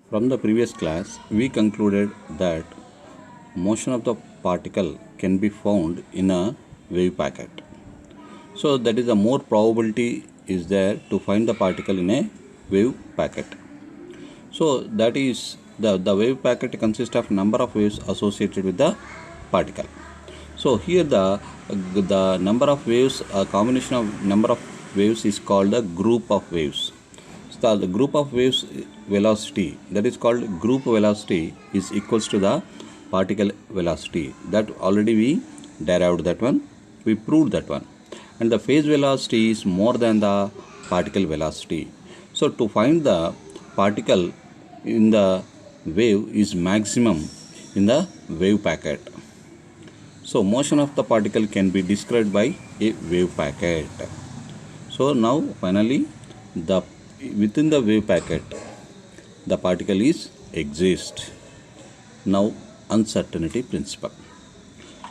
From the previous class, we concluded that motion of the particle can be found in a wave packet. So that is a more probability is there to find the particle in a wave packet. So that is the wave packet consists of number of waves associated with the particle. So here the number of waves, a combination of number of waves is called a group of waves. So the group of waves velocity, that is called group velocity, is equals to the particle velocity. That already we derived that one, we proved that one. And the phase velocity is more than the particle velocity. So to find the particle in the wave is maximum in the wave packet. So motion of the particle can be described by a wave packet. So now finally the within the wave packet the particle is exist. Now uncertainty principle.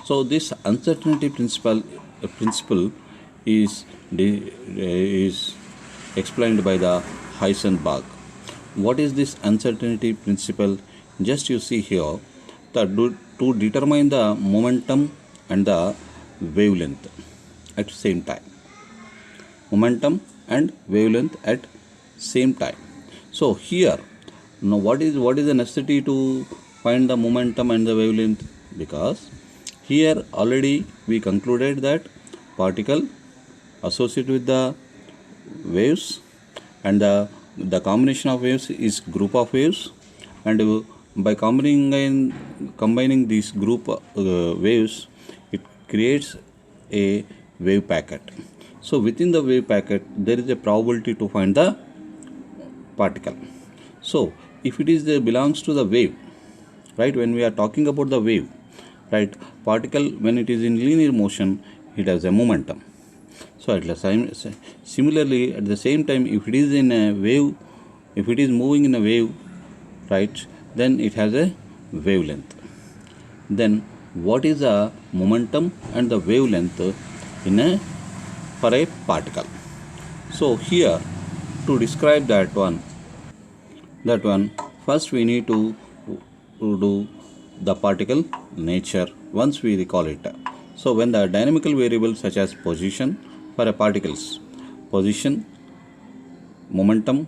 So this uncertainty principle is explained by the Heisenberg. What is this uncertainty principle? Just you see here that to determine the momentum and the wavelength at same time. Momentum and wavelength at same time. So here now what is the necessity to find the momentum and the wavelength? Because here already we concluded that particle associated with the waves and the combination of waves is group of waves, and by combining these group waves it creates a wave packet. So within the wave packet there is a probability to find the particle. So if it is belongs to the wave, right, when we are talking about the wave, right, particle when it is in linear motion it has a momentum. So at the same similarly at the same time if it is in a wave, if it is moving in a wave, right, then it has a wavelength. Then what is the momentum and the wavelength in a for a particle? So here to describe that one first we need to do the particle nature once we recall it. So when the dynamical variables such as position for a particle's position, momentum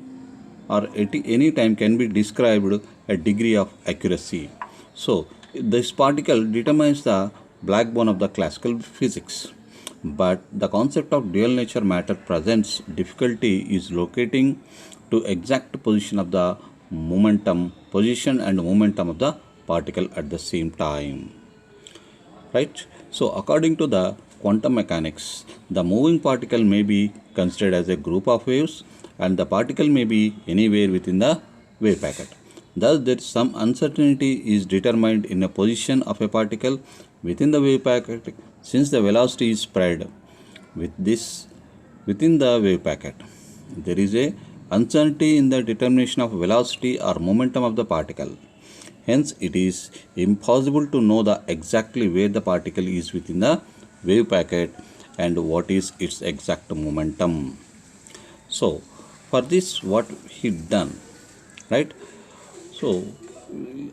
or at any time can be described a degree of accuracy. So this particle determines the backbone of the classical physics. But the concept of dual nature matter presents difficulty is locating to exact position of the position and momentum of the particle at the same time. Right? So according to the quantum mechanics, the moving particle may be considered as a group of waves and the particle may be anywhere within the wave packet. Thus there is some uncertainty is determined in a position of a particle within the wave packet since the velocity is spread within the wave packet. There is a uncertainty in the determination of velocity or momentum of the particle. Hence it is impossible to know the exactly where the particle is within the wave packet and what is its exact momentum. So for this what he done, right? So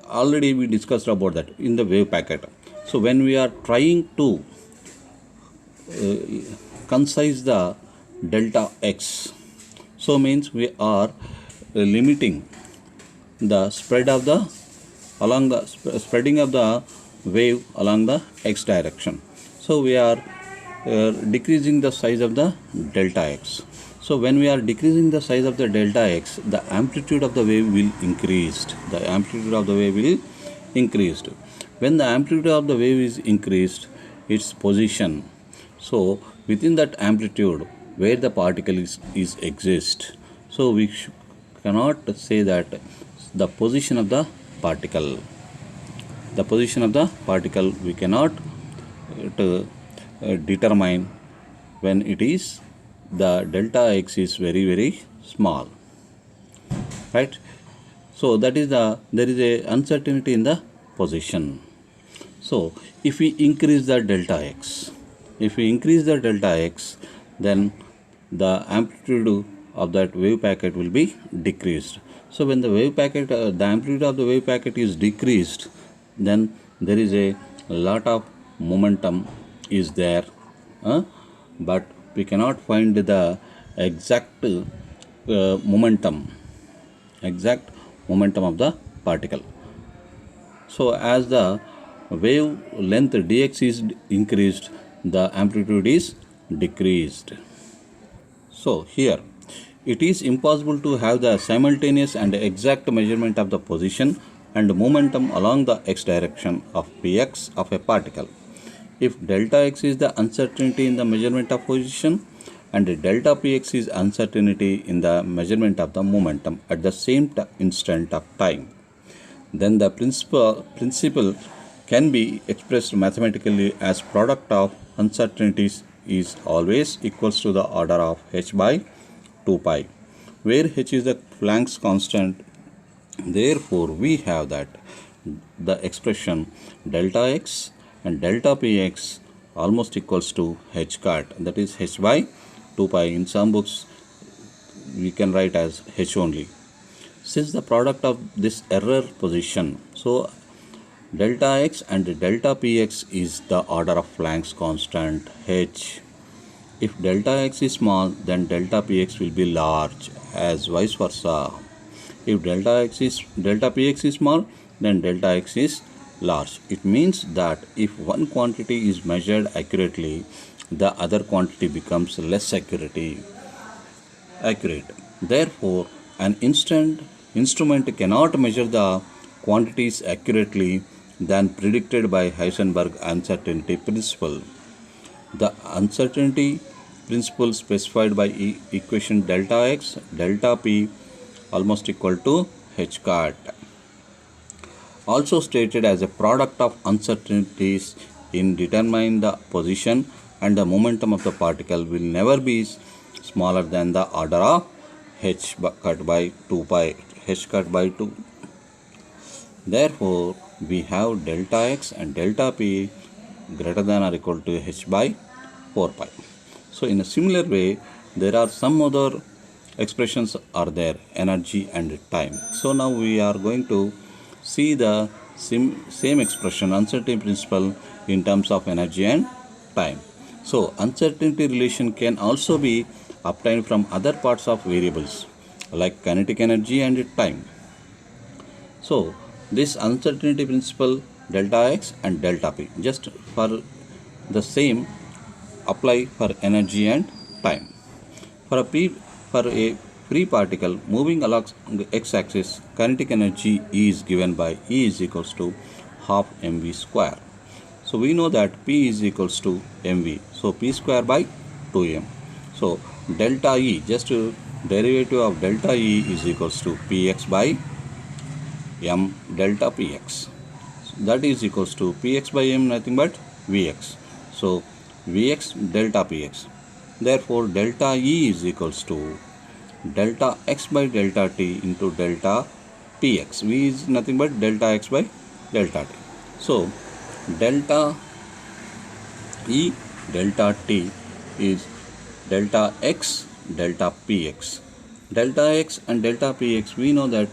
already we discussed about that in the wave packet. So when we are trying to concise the delta x, so means we are limiting the spread of the along the spreading of the wave along the x direction. So we are decreasing the size of the delta x. So when we are decreasing the size of the delta x, the amplitude of the wave will increase. The amplitude of the wave will increased. When the amplitude of the wave is increased, its position. So within that amplitude where the particle is exist. So we cannot say that the position of the particle. The position of the particle we cannot determine when it is the delta x is very small, right? So that is there is a uncertainty in the position. So if we increase the delta x, then the amplitude of that wave packet will be decreased. So when the wave packet, the amplitude of the wave packet is decreased, then there is a lot of momentum is there, but we cannot find the exact exact momentum of the particle. So as the wavelength dx is increased, the amplitude is decreased. So here it is impossible to have the simultaneous and exact measurement of the position and momentum along the x direction of px of a particle. If delta x is the uncertainty in the measurement of position and delta px is uncertainty in the measurement of the momentum at the same instant of time, then the principle can be expressed mathematically as product of uncertainties is always equals to the order of h by 2 pi, where h is the Planck's constant. Therefore, we have that the expression delta x and delta px almost equals to h cut, that is h by 2 pi. In some books, we can write as h only. Since the product of this error position, so delta x and delta px is the order of Planck's constant h. If delta x is small, then delta px will be large, as vice versa. If delta px is small, then delta x is large. It means that if one quantity is measured accurately, the other quantity becomes less accurate. Therefore, an instrument cannot measure the quantities accurately than predicted by Heisenberg uncertainty principle. The uncertainty principle specified by equation delta x, delta p almost equal to h cut, also stated as a product of uncertainties in determining the position and the momentum of the particle will never be smaller than the order of h cut by 2 pi, h cut by 2. Therefore, we have delta x and delta p greater than or equal to h by 4 pi. So in a similar way, there are some other expressions are there, energy and time. So now we are going to see the same expression, uncertainty principle, in terms of energy and time. So uncertainty relation can also be obtained from other parts of variables like kinetic energy and time. So this uncertainty principle delta x and delta p, just for the same apply for energy and time. For a free particle moving along the x-axis, kinetic energy is given by E is equals to half mv square. So we know that P is equals to mv. So P square by 2m. So delta E, just derivative of delta E is equals to Px by m delta Px. So that is equals to Px by m, nothing but Vx. So Vx delta Px. Therefore, delta E is equals to delta x by delta t into delta Px. V is nothing but delta x by delta t. So, delta E delta t is delta x delta Px. Delta x and delta Px, we know that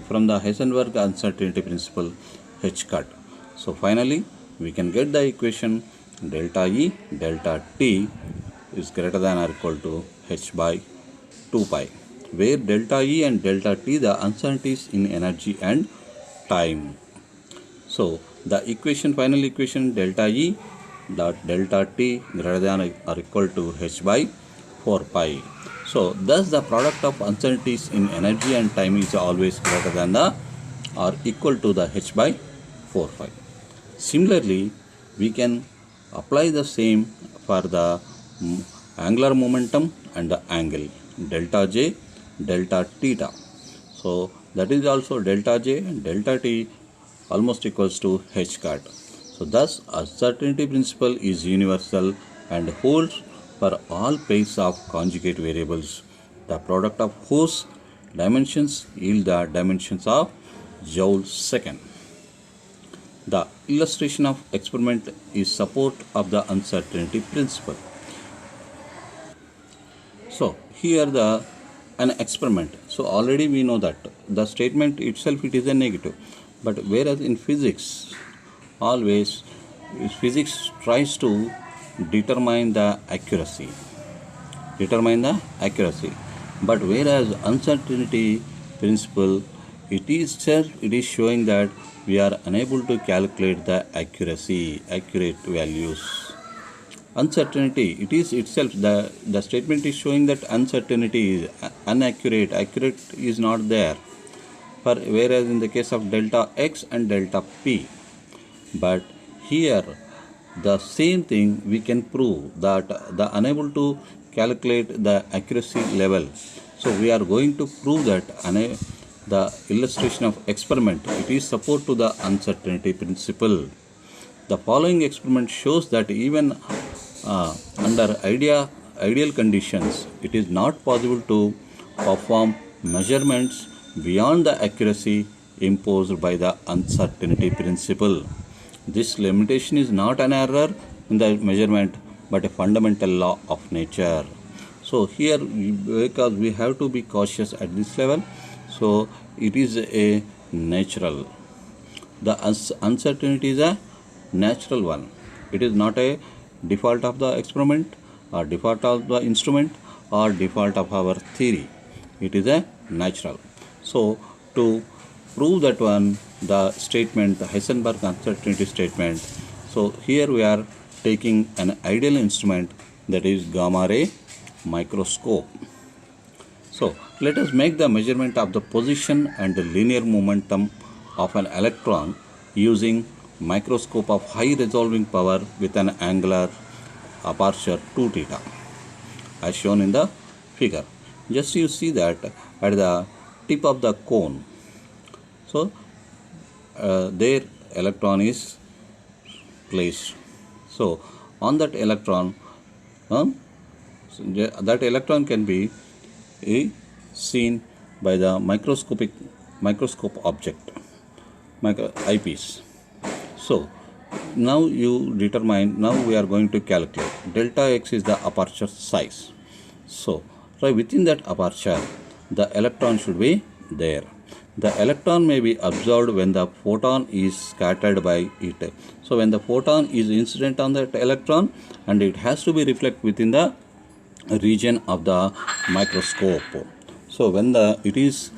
from the Heisenberg uncertainty principle h cut. So, finally, we can get the equation delta E delta t is greater than or equal to h by 2 pi, where delta E and delta t the uncertainties in energy and time. So the final equation delta E dot delta t greater than or equal to h by 4 pi. So thus the product of uncertainties in energy and time is always greater than the or equal to the h by 4 pi. Similarly, we can apply the same for the angular momentum and the angle delta j delta theta. So that is also delta j and delta t almost equals to h cut. So thus uncertainty principle is universal and holds for all pairs of conjugate variables. The product of whose dimensions yield the dimensions of Joule second. The illustration of experiment is support of the uncertainty principle. So here an experiment. So already we know that the statement itself it is a negative. But whereas in physics, always physics tries to determine the accuracy, but whereas uncertainty principle, it is showing that we are unable to calculate the accurate values. Uncertainty, it is itself, the statement is showing that uncertainty is accurate is not there, whereas in the case of delta x and delta p. But here the same thing we can prove that the unable to calculate the accuracy level. So we are going to prove that the illustration of experiment, it is support to the uncertainty principle. The following experiment shows that even under ideal conditions, it is not possible to perform measurements beyond the accuracy imposed by the uncertainty principle. This limitation is not an error in the measurement but a fundamental law of nature. So here, because we have to be cautious at this level, so it is a natural. The uncertainty is a natural one. It is not a default of the experiment or default of the instrument or default of our theory. It is a natural. So to prove that one, the statement, the Heisenberg uncertainty statement, so here we are taking an ideal instrument, that is gamma ray microscope. So let us make the measurement of the position and the linear momentum of an electron using microscope of high resolving power with an angular aperture 2 theta as shown in the figure. Just you see that at the tip of the cone, so there electron is placed. So on that electron, that electron can be seen by the microscope object, eyepiece. So now you determine, now we are going to calculate delta x is the aperture size. So right within that aperture, the electron should be there. The electron may be absorbed when the photon is scattered by it. So when the photon is incident on that electron, and it has to be reflected within the region of the microscope. So when it is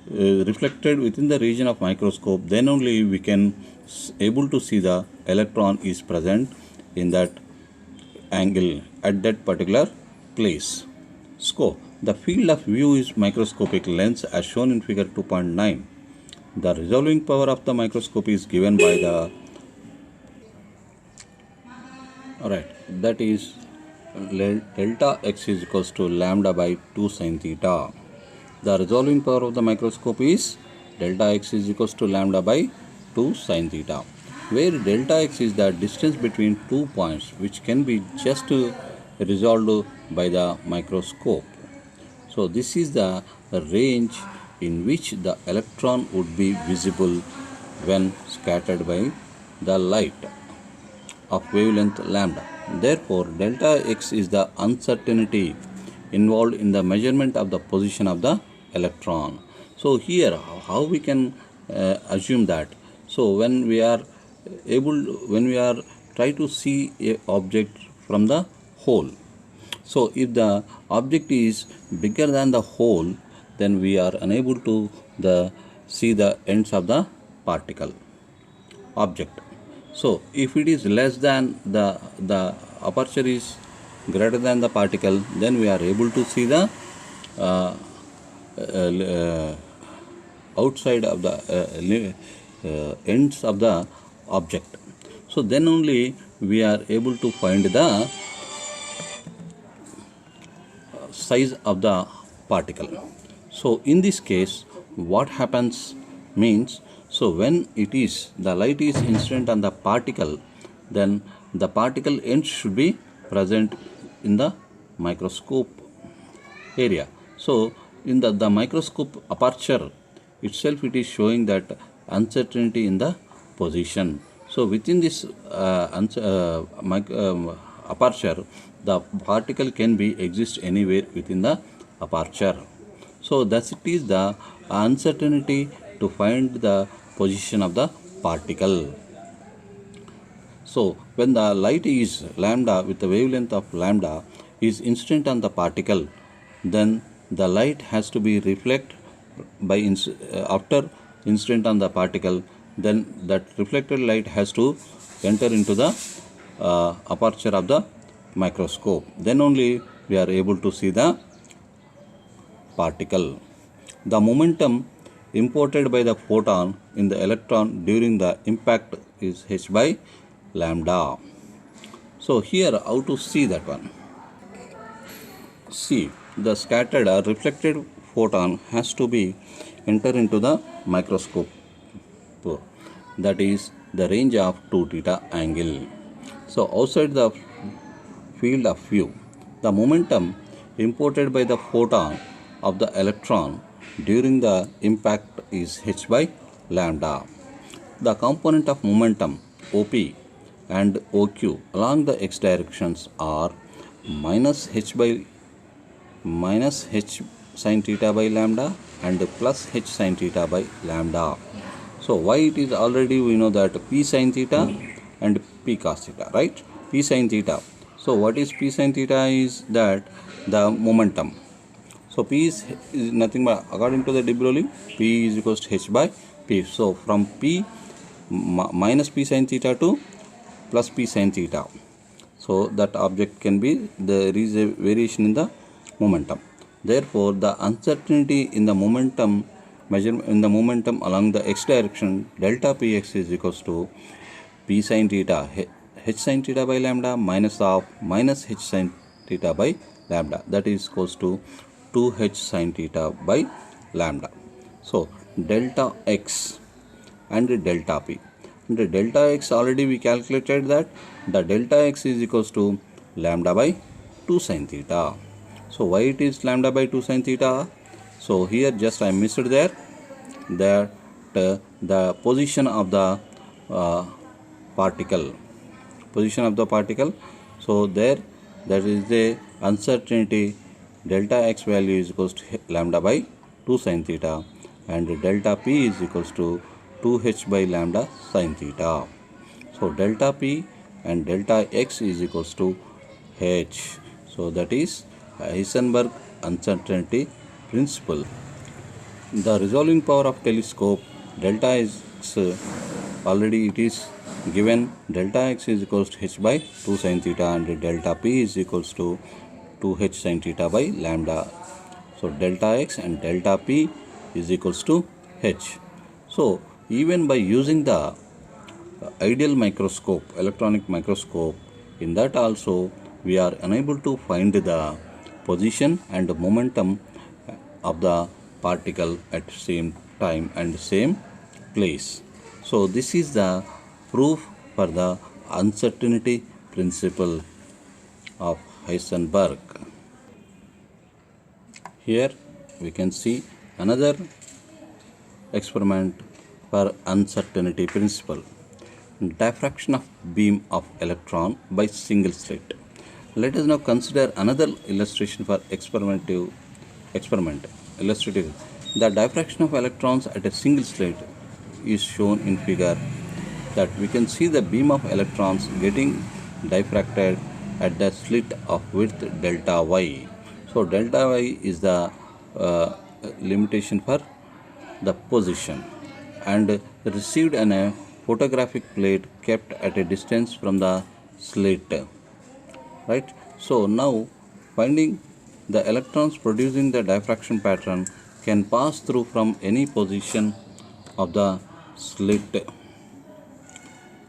reflected within the region of microscope, then only we can able to see the electron is present in that angle at that particular place. So the field of view is microscopic lens as shown in figure 2.9. The resolving power of the microscope is given by the, that is delta x is equals to lambda by 2 sin theta. The resolving power of the microscope is delta x is equals to lambda by 2 sin theta, where delta x is the distance between 2 points which can be just resolved by the microscope. So this is the range in which the electron would be visible when scattered by the light of wavelength lambda. Therefore, delta x is the uncertainty involved in the measurement of the position of the electron. So here, how we can assume that? So when we are try to see a object from the hole. So if the object is bigger than the hole, then we are unable to see the ends of the particle object. So if it is less than the aperture is greater than the particle, then we are able to see the outside of the ends of the object. So then only we are able to find the size of the particle. So in this case, what happens means, so when the light is incident on the particle, then the particle end should be present in the microscope area. So in the microscope aperture itself, it is showing that uncertainty in the position. So within this aperture, the particle can be exist anywhere within the aperture. So So thus it is the uncertainty to find the position of the particle. So when the light is lambda with the wavelength of lambda is incident on the particle, then the light has to be reflected by after incident on the particle, then that reflected light has to enter into the aperture of the microscope. Then only we are able to see the particle. The momentum imported by the photon in the electron during the impact is h by lambda. So here how to see that one? See, the scattered or reflected photon has to be enter into the microscope, that is the range of 2 theta angle. So outside the field of view, the momentum imported by the photon of the electron during the impact is h by lambda. The component of momentum OP and OQ along the x directions are minus h sin theta by lambda and plus h sin theta by lambda. So why it is already we know that p sin theta and p cos theta, right? P sin theta. So what is p sin theta is that the momentum. So p is nothing but according to the de Broglie, p is equals to h by p. So from p minus p sin theta to plus p sin theta. So that object can be, there is a variation in the momentum. Therefore the uncertainty in the momentum measurement in the momentum along the x direction delta px is equals to p sin theta h sin theta by lambda minus h sin theta by lambda, that is equals to 2h sin theta by lambda. So delta x and delta p. And the delta x already we calculated that the delta x is equals to lambda by 2 sin theta. So why it is lambda by 2 sin theta? So here just I missed there that the position of the particle. So there is the uncertainty delta x value is equals to lambda by 2 sin theta and delta p is equals to 2h by lambda sin theta. So delta p and delta x is equals to h. So that is Heisenberg uncertainty principle. The resolving power of telescope delta x already it is given, delta x is equals to h by 2 sin theta and delta p is equals to 2h sin theta by lambda. So delta x and delta p is equals to h. So even by using the ideal microscope, electronic microscope, in that also we are unable to find the position and the momentum of the particle at same time and same place. So this is the proof for the uncertainty principle of Heisenberg. Here we can see another experiment for uncertainty principle. Diffraction of beam of electron by single slit. Let us now consider another illustration for illustrative. The diffraction of electrons at a single slit is shown in figure, that we can see the beam of electrons getting diffracted at the slit of width delta y. So delta y is the limitation for the position and received in a photographic plate kept at a distance from the slit, right? So now finding the electrons producing the diffraction pattern can pass through from any position of the slit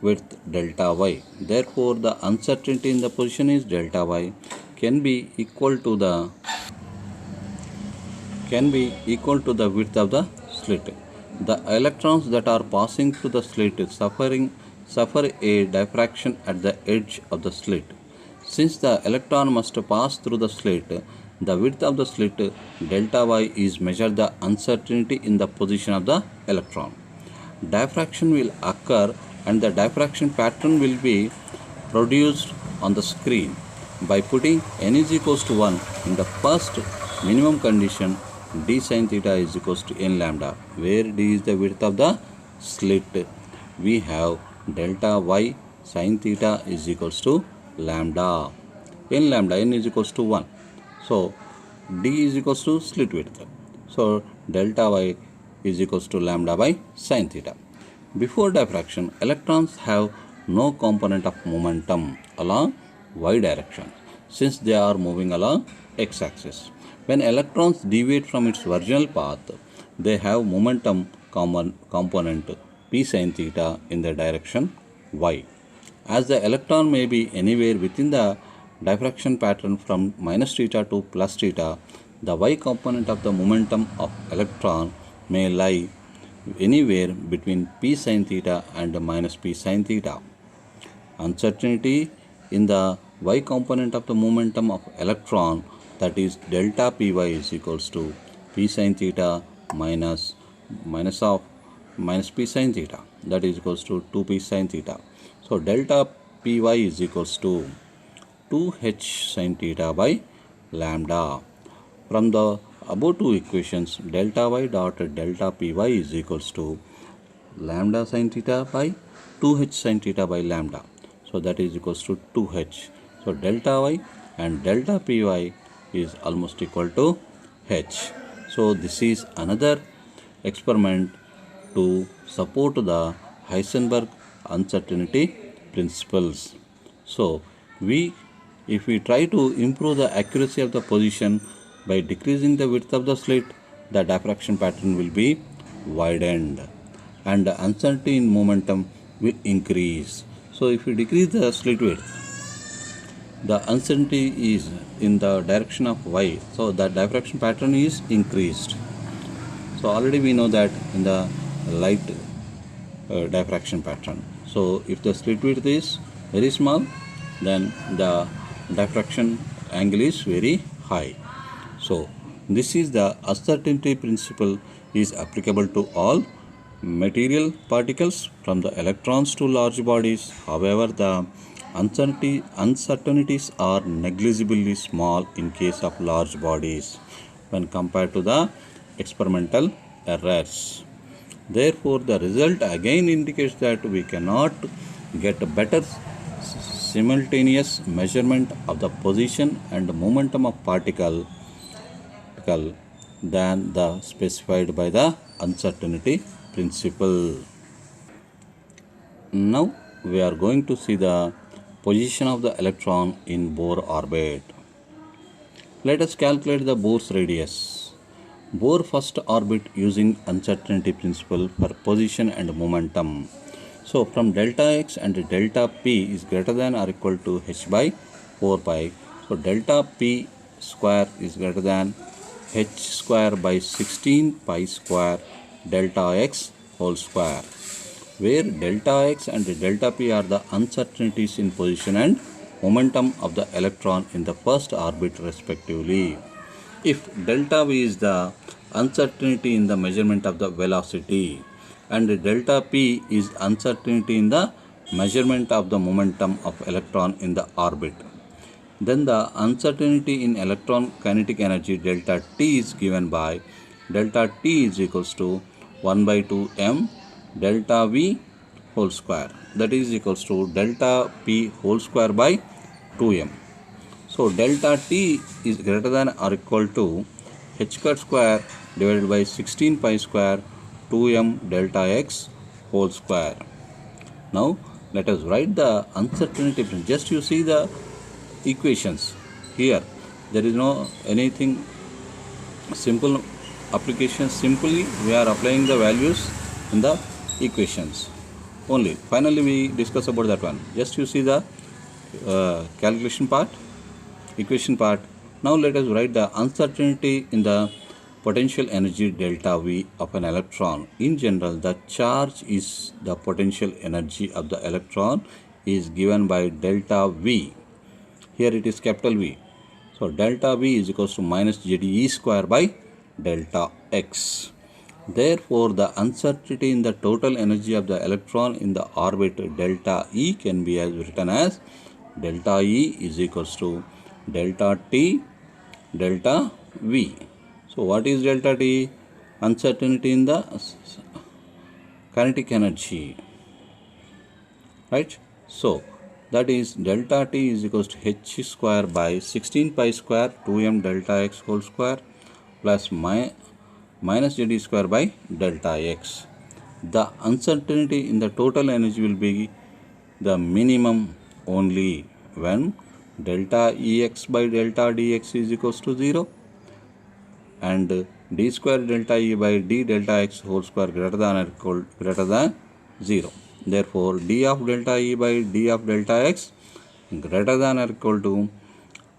with delta y. Therefore the uncertainty in the position is delta y can be equal to the width of the slit. The electrons that are passing through the slit suffer a diffraction at the edge of the slit. Since the electron must pass through the slit, the width of the slit delta y is measured the uncertainty in the position of the electron. Diffraction will occur and the diffraction pattern will be produced on the screen by putting n is equals to 1 in the first minimum condition d sin theta is equals to n lambda, where d is the width of the slit. We have delta y sin theta is equals to lambda, n lambda, n is equals to 1. So d is equals to slit width. So delta y is equals to lambda by sin theta. Before diffraction, electrons have no component of momentum along y direction, since they are moving along x-axis. When electrons deviate from its original path, they have momentum component p sin theta in the direction y. As the electron may be anywhere within the diffraction pattern from minus theta to plus theta, the y component of the momentum of electron may lie anywhere between p sin theta and minus p sin theta. Uncertainty in the y component of the momentum of electron, that is delta py, is equals to p sin theta minus p sin theta, that is equals to 2p sin theta. So delta py is equals to 2h sin theta by lambda. From the above two equations, delta y dot delta py is equals to lambda sin theta by 2h sin theta by lambda. So that is equals to 2h. So delta y and delta py is almost equal to h. So this is another experiment to support the Heisenberg uncertainty principles. So if we try to improve the accuracy of the position by decreasing the width of the slit, the diffraction pattern will be widened and the uncertainty in momentum will increase. So if we decrease the slit width, the uncertainty is in the direction of y, so the diffraction pattern is increased. So already we know that in the light diffraction pattern. So if the slit width is very small, then the diffraction angle is very high. So this is the uncertainty principle is applicable to all material particles from the electrons to large bodies. However, the uncertainties are negligibly small in case of large bodies when compared to the experimental errors. Therefore, the result again indicates that we cannot get a better simultaneous measurement of the position and momentum of particle than the specified by the uncertainty principle. Now we are going to see the position of the electron in Bohr orbit. Let us calculate the Bohr's radius. Bohr first orbit using uncertainty principle for position and momentum. So from delta x and delta p is greater than or equal to h by 4 pi. So delta p square is greater than h square by 16 pi square delta x whole square, where delta x and delta p are the uncertainties in position and momentum of the electron in the first orbit respectively. If delta v is the uncertainty in the measurement of the velocity and delta p is uncertainty in the measurement of the momentum of electron in the orbit, then the uncertainty in electron kinetic energy delta t is given by delta t is equals to 1 by 2 m delta v whole square, that is equals to delta p whole square by 2m. So delta t is greater than or equal to h square divided by 16 pi square 2m delta x whole square. Now let us write the uncertainty. Just you see the equations here. There is no anything simple application. Simply we are applying the values in the equations only. Finally we discuss about that one. Just you see the calculation part, equation part. Now let us write the uncertainty in the potential energy delta V of an electron. In general, the charge is the potential energy of the electron is given by delta V. Here it is capital V. So delta V is equals to minus JDE square by delta X. Therefore, the uncertainty in the total energy of the electron in the orbit delta E can be written as delta E is equals to delta T delta V. So what is delta T? Uncertainty in the kinetic energy, right? So that is delta T is equals to h square by 16 pi square 2m delta x whole square plus minus jd square by delta x. The uncertainty in the total energy will be the minimum only when delta Ex by delta dx is equals to 0 and d square delta E by d delta x whole square greater than or greater than 0. Therefore, d of delta E by d of delta x greater than or equal to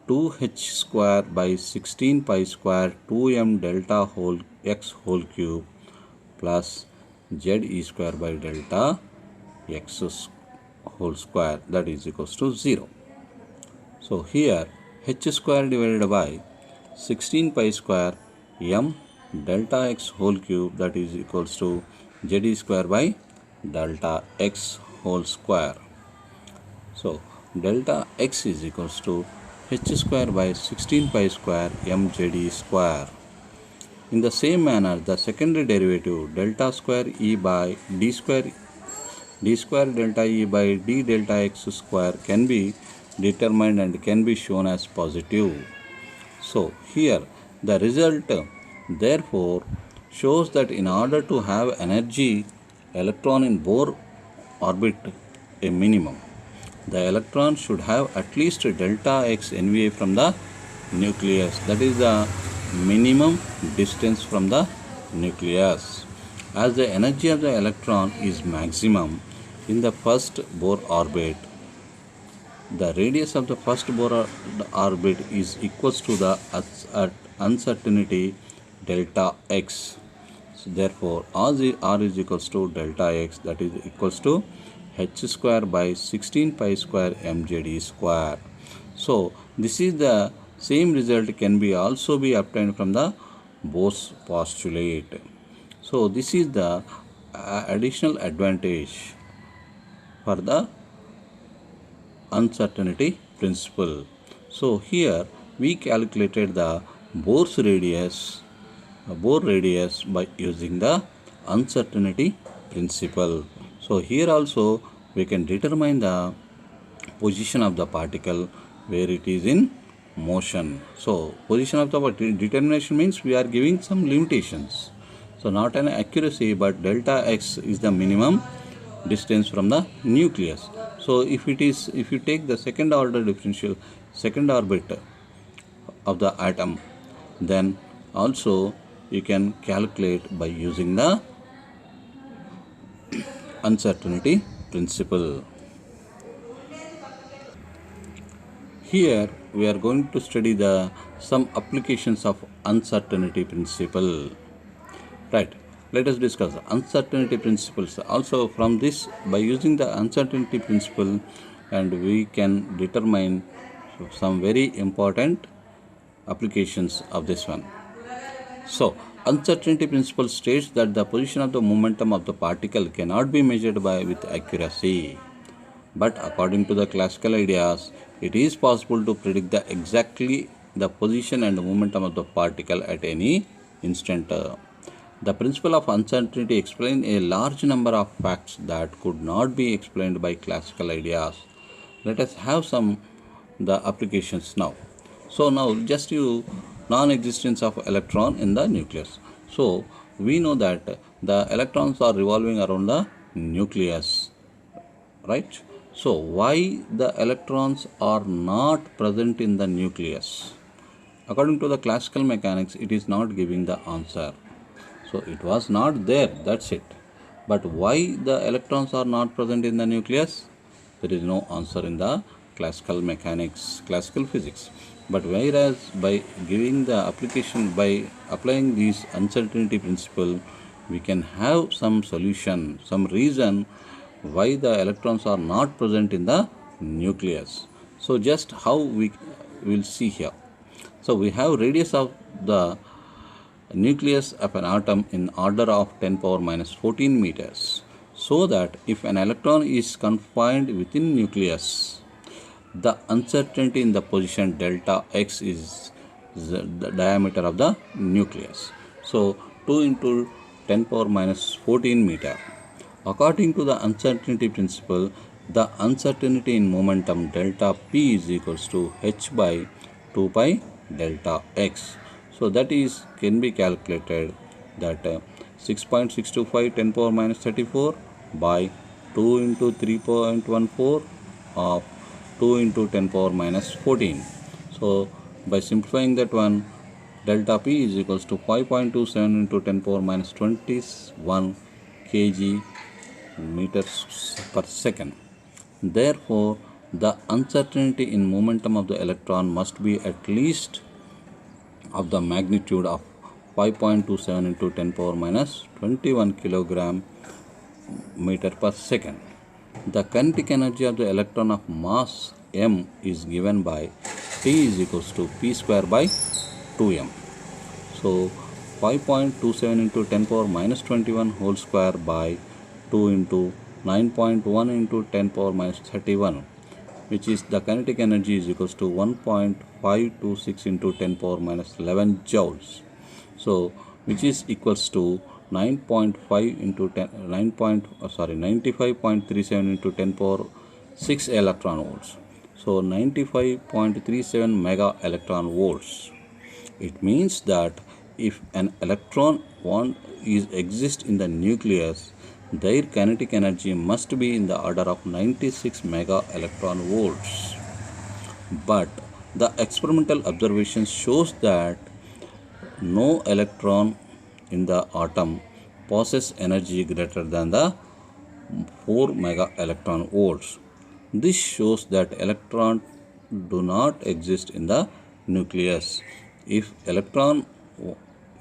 2h square by 16 pi square 2m delta whole x whole cube plus ze square by delta x whole square, that is equals to 0. So here h square divided by 16 pi square m delta x whole cube, that is equals to ze square by delta x whole square. So delta x is equals to h square by 16 pi square mz square. In the same manner, the secondary derivative delta square E by d square delta E by d delta x square can be determined and can be shown as positive. So here the result therefore shows that in order to have energy electron in Bohr orbit a minimum, the electron should have at least delta x NVA from the nucleus, that is the minimum distance from the nucleus. As the energy of the electron is maximum in the first Bohr orbit, the radius of the first Bohr orbit is equals to the uncertainty delta x. So therefore, R is equals to delta x, that is equals to h square by 16 pi square mz square. So this is the same result can be also be obtained from the Bohr's postulate. So this is the additional advantage for the uncertainty principle. So here we calculated the Bohr's radius, Bohr radius by using the uncertainty principle. So here also we can determine the position of the particle where it is in motion. So position of the determination means we are giving some limitations. So not an accuracy, but delta x is the minimum distance from the nucleus. So if you take the second orbit of the atom, then also you can calculate by using the uncertainty principle. Here we are going to study some applications of uncertainty principle. Right. Let us discuss uncertainty principles. Also from this, by using the uncertainty principle, and we can determine some very important applications of this one. So uncertainty principle states that the position of the momentum of the particle cannot be measured with accuracy. But according to the classical ideas, it is possible to predict exactly the position and momentum of the particle at any instant. The principle of uncertainty explains a large number of facts that could not be explained by classical ideas. Let us have the applications now. So now just non-existence of electron in the nucleus. So we know that the electrons are revolving around the nucleus, right? So why the electrons are not present in the nucleus? According to the classical mechanics, it is not giving the answer. So it was not there, that's it. But why the electrons are not present in the nucleus? There is no answer in the classical mechanics, classical physics. But whereas by giving the application, by applying this uncertainty principle, we can have some solution, some reason why the electrons are not present in the nucleus. So just how we will see here. So we have radius of the nucleus of an atom in order of 10 power minus 14 meters. So that if an electron is confined within nucleus, the uncertainty in the position delta x is the diameter of the nucleus. So 2 into 10 power minus 14 meter. According to the uncertainty principle, the uncertainty in momentum delta P is equals to h by 2 pi delta x. So that is can be calculated that 6.625 10 power minus 34 by 2 into 3.14 of 2 into 10 power minus 14. So by simplifying that one, delta P is equals to 5.27 into 10 power minus 21 kg meters per second. Therefore, the uncertainty in momentum of the electron must be at least of the magnitude of 5.27 into 10 power minus 21 kilogram meter per second. The kinetic energy of the electron of mass m is given by T is equals to P square by 2m. So 5.27 into 10 power minus 21 whole square by 2 into 9.1 into 10 power minus 31, which is the kinetic energy is equals to 1.526 into 10 power minus 11 joules. So which is equals to 9.5 into 10 95.37 into 10 power 6 electron volts. So 95.37 mega electron volts. It means that if an electron exists in the nucleus, their kinetic energy must be in the order of 96 mega electron volts. But the experimental observation shows that no electron in the atom possesses energy greater than the 4 mega electron volts. This shows that electrons do not exist in the nucleus. If electron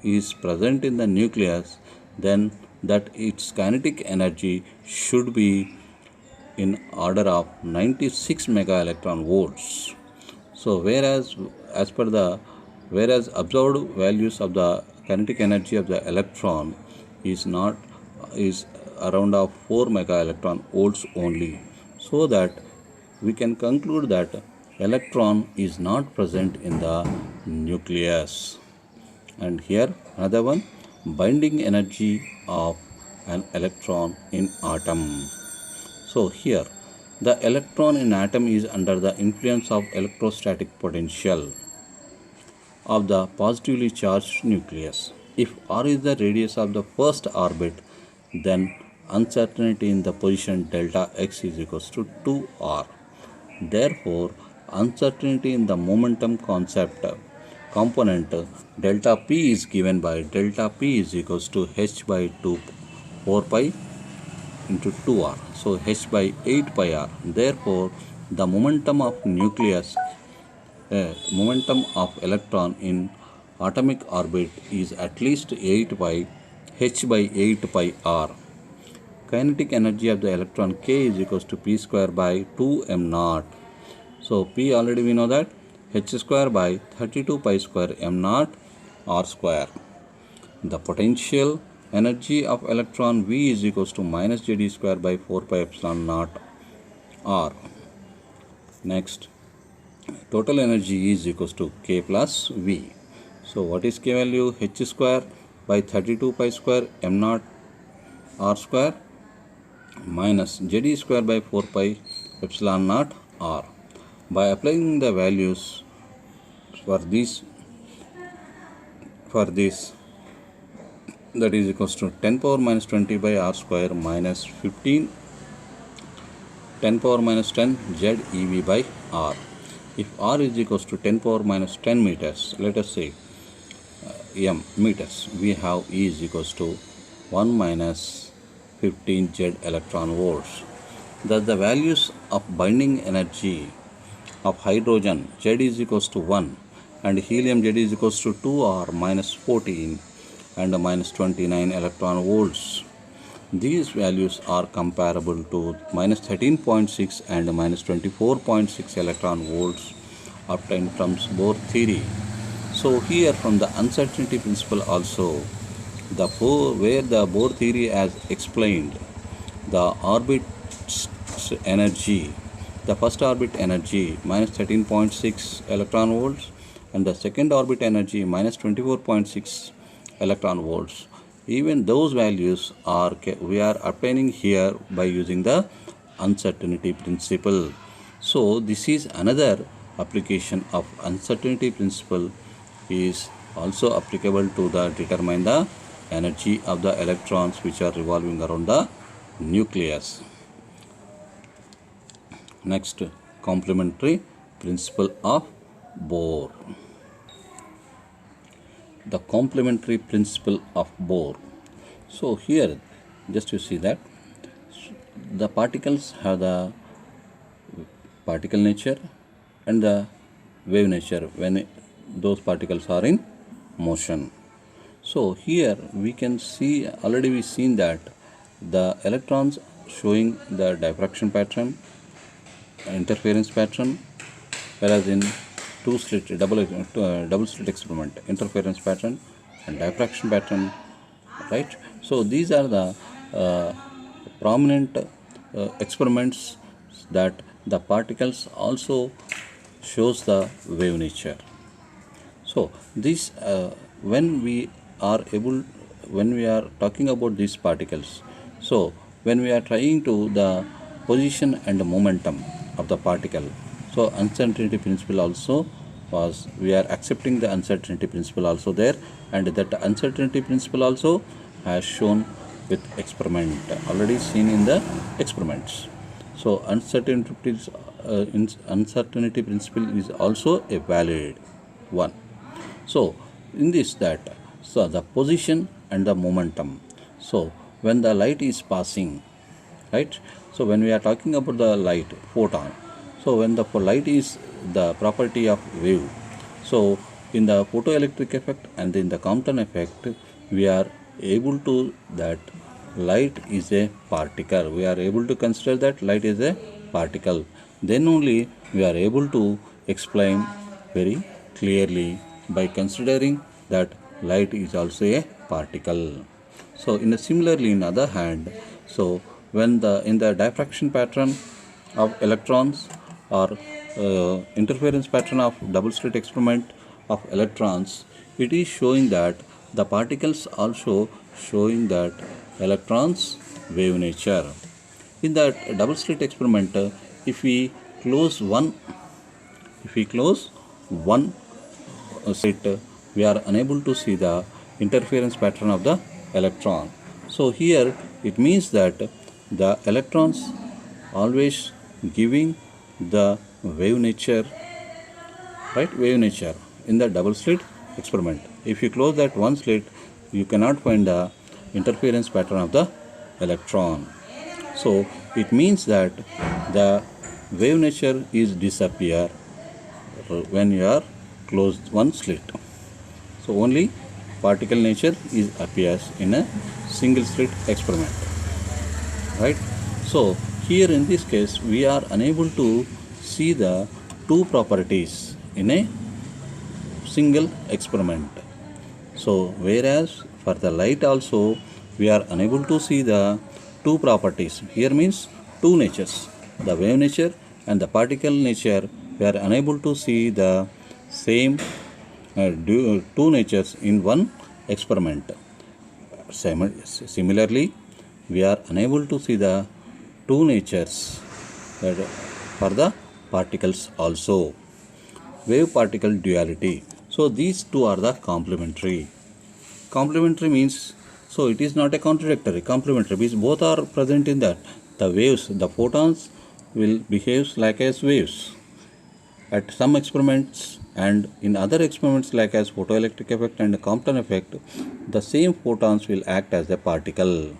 is present in the nucleus, then that its kinetic energy should be in order of 96 mega electron volts. So whereas observed values of the kinetic energy of the electron is around of 4 mega electron volts only, so that we can conclude that electron is not present in the nucleus. And here another one, binding energy of an electron in atom. So here the electron in atom is under the influence of electrostatic potential of the positively charged nucleus. If r is the radius of the first orbit, then uncertainty in the position delta x is equals to 2r. Therefore, uncertainty in the momentum component delta p is given by delta p is equals to h by 4 pi into 2r. So h by 8 pi r. Therefore, the momentum of electron in atomic orbit is at least 8 by h by 8 pi r. Kinetic energy of the electron k is equals to p square by 2m naught. So p already we know that h square by 32 pi square m naught r square. The potential energy of electron V is equals to minus Jd square by 4 pi epsilon naught r. Next, total energy is equals to k plus V. So what is k value? H square by 32 pi square m naught r square minus Jd square by 4 pi epsilon naught r. By applying the values for this that is equals to 10 power minus 20 by r square minus 15 10 power minus 10 z ev by r. If r is equals to 10 power minus 10 meters, let us say m meters, we have E is equals to 1 minus 15 z electron volts. Thus the values of binding energy of hydrogen Z is equals to 1 and helium Z is equals to 2 or minus 14 and minus 29 electron volts. These values are comparable to minus 13.6 and minus 24.6 electron volts obtained from Bohr theory. So here from the uncertainty principle also, where the Bohr theory has explained the orbit's energy, the first orbit energy minus 13.6 electron volts and the second orbit energy minus 24.6 electron volts. Even those values we are obtaining here by using the uncertainty principle. So this is another application of uncertainty principle is also applicable to determine the energy of the electrons which are revolving around the nucleus. Next, complementary principle of Bohr. The complementary principle of Bohr. So here just you see that the particles have the particle nature and the wave nature when those particles are in motion. So here we can see, already we seen that the electrons showing the diffraction pattern, interference pattern, whereas in double slit experiment, interference pattern and diffraction pattern, right? So these are the prominent experiments that the particles also shows the wave nature. So this when we are talking about these particles, so when we are trying to the position and the momentum of the particle, so uncertainty principle also was, we are accepting the uncertainty principle also there, and that uncertainty principle also has shown with experiment, already seen in the experiments. So uncertainty principle is also a valid one. So in this so the position and the momentum. So when the light is passing, right? So when we are talking about the light, photon, so when the light is the property of wave, so in the photoelectric effect and in the Compton effect, we are able to that light is a particle. We are able to consider that light is a particle. Then only we are able to explain very clearly by considering that light is also a particle. So similarly, in other hand, so when in the diffraction pattern of electrons or interference pattern of double slit experiment of electrons, it is showing that the particles also showing that electrons wave nature. In that double slit experiment, if we close one slit, we are unable to see the interference pattern of the electron. So here it means that the electrons always giving the wave nature, right? Wave nature in the double slit experiment. If you close that one slit, you cannot find the interference pattern of the electron. So it means that the wave nature is disappear when you are closed one slit. So only particle nature is appears in a single slit experiment, right? So here in this case we are unable to see the two properties in a single experiment. So whereas for the light also we are unable to see the two properties. Here means two natures, the wave nature and the particle nature. We are unable to see the same two natures in one experiment. Similarly, we are unable to see the two natures for the particles also. Wave particle duality. So these two are the complementary. Complementary means, so it is not a contradictory. Complementary means both are present in that. The waves, the photons will behave like as waves at some experiments, and in other experiments like as photoelectric effect and Compton effect, the same photons will act as a particle.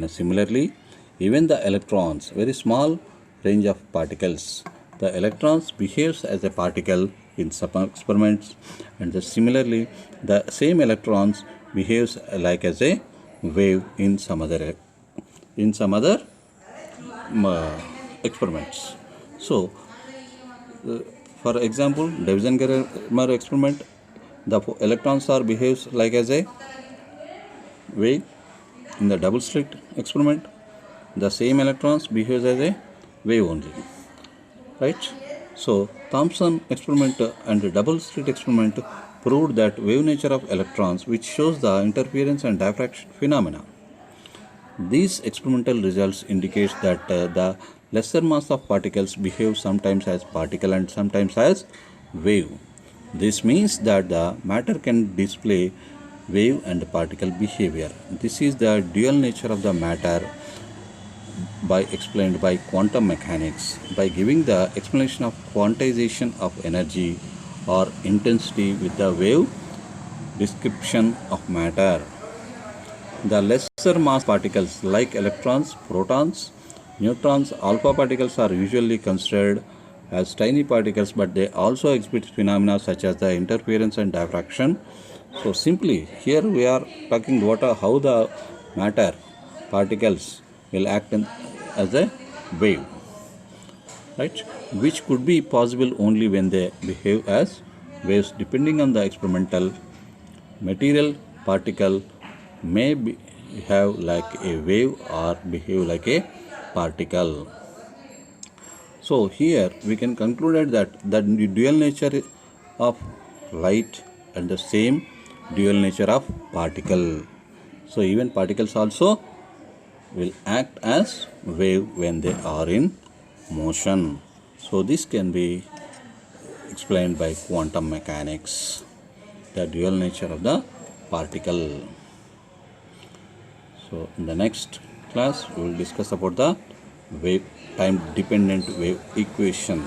Similarly, even the electrons, very small range of particles, the electrons behaves as a particle in some experiments, and similarly the same electrons behaves like as a wave in some other experiments. So for example, Davidson-Germer experiment, the electrons are behaves like as a wave. In the double slit experiment, the same electrons behaves as a wave only, right? So Thomson experiment and the double slit experiment proved that wave nature of electrons, which shows the interference and diffraction phenomena. These experimental results indicate that the lesser mass of particles behave sometimes as particle and sometimes as wave. This means that the matter can display wave and particle behavior. This is the dual nature of the matter by explained by quantum mechanics. By giving the explanation of quantization of energy or intensity with the wave description of matter. The lesser mass particles like electrons, protons, neutrons, alpha particles are usually considered as tiny particles, but they also exhibit phenomena such as the interference and diffraction. So simply here we are talking how the matter particles will act as a wave, right? Which could be possible only when they behave as waves. Depending on the experimental material, particle may behave like a wave or behave like a particle. So here we can conclude that the dual nature of light and the same dual nature of particle. So even particles also will act as wave when they are in motion. So this can be explained by quantum mechanics, the dual nature of the particle. So in the next class we will discuss about the wave time dependent wave equation.